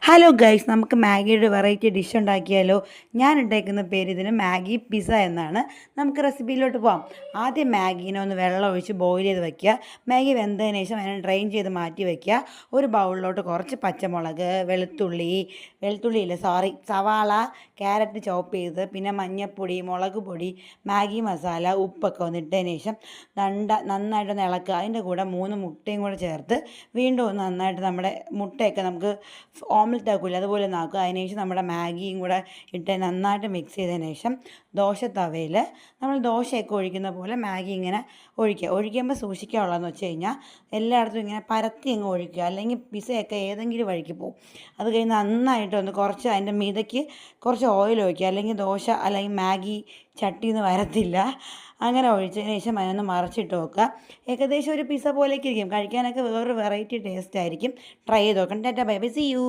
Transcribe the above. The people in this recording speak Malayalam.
ഹലോ ഗൈസ്, നമുക്ക് മാഗിയുടെ വെറൈറ്റി ഡിഷ് ഉണ്ടാക്കിയാലോ? ഞാൻ ഉണ്ടാക്കുന്ന പേര് ഇതിന് മാഗി പിസ്സ എന്നാണ്. നമുക്ക് റെസിപ്പിയിലോട്ട് പോകാം. ആദ്യം മാഗീനെ ഒന്ന് വെള്ളം ഒഴിച്ച് ബോയിൽ ചെയ്ത് വെക്കുക. മാഗി വെന്തതിന് ശേഷം അതിനെ ഡ്രെയിൻ ചെയ്ത് മാറ്റി വെക്കുക. ഒരു ബൗളിലോട്ട് കുറച്ച് പച്ചമുളക്, സവാള, ക്യാരറ്റ് ചോപ്പ് ചെയ്ത്, പിന്നെ മഞ്ഞൾപ്പൊടി, മുളക് പൊടി, മാഗി മസാല, ഉപ്പൊക്കെ ഒന്ന് ഇട്ടതിന് ശേഷം നന്നായിട്ടൊന്ന് ഇളക്കുക. അതിൻ്റെ കൂടെ 3 മുട്ടയും കൂടെ ചേർത്ത് വീണ്ടും ഒന്ന് നന്നായിട്ട് നമ്മുടെ മുട്ടയൊക്കെ നമുക്ക് ഓംലെറ്റ് ആക്കില്ല അതുപോലെ ഒന്ന് ആക്കുക. അതിനുശേഷം നമ്മുടെ മാഗിയും കൂടെ ഇട്ട് നന്നായിട്ട് മിക്സ് ചെയ്തതിന് ശേഷം തവയിൽ നമ്മൾ ദോശയൊക്കെ ഒഴിക്കുന്ന പോലെ മാഗി ഇങ്ങനെ ഒഴിക്കുമ്പോൾ സൂക്ഷിക്കാനുള്ളതെന്ന് വെച്ച് കഴിഞ്ഞാൽ എല്ലായിടത്തും ഇങ്ങനെ പരത്തി അങ്ങ് ഒഴിക്കുക, അല്ലെങ്കിൽ പിസയൊക്കെ ഏതെങ്കിലും വഴിക്ക് പോകും. അത് കഴിഞ്ഞ് നന്നായിട്ടൊന്ന് കുറച്ച് അതിൻ്റെ മീതയ്ക്ക് കുറച്ച് ഓയിൽ ഒഴിക്കുക, അല്ലെങ്കിൽ ദോശ അല്ലെങ്കിൽ മാഗി ചട്ടിന്ന് വരത്തില്ല. അങ്ങനെ ഒഴിച്ചതിന് ശേഷം അതിനൊന്ന് മറച്ചിട്ട് വെക്കുക. ഏകദേശം ഒരു പിസ്സ പോലെയൊക്കെ ഇരിക്കും. കഴിക്കാനൊക്കെ വേറൊരു വെറൈറ്റി ടേസ്റ്റ് ആയിരിക്കും. ട്രൈ ചെയ്ത് നോക്കണം. Tata bye bye, see U.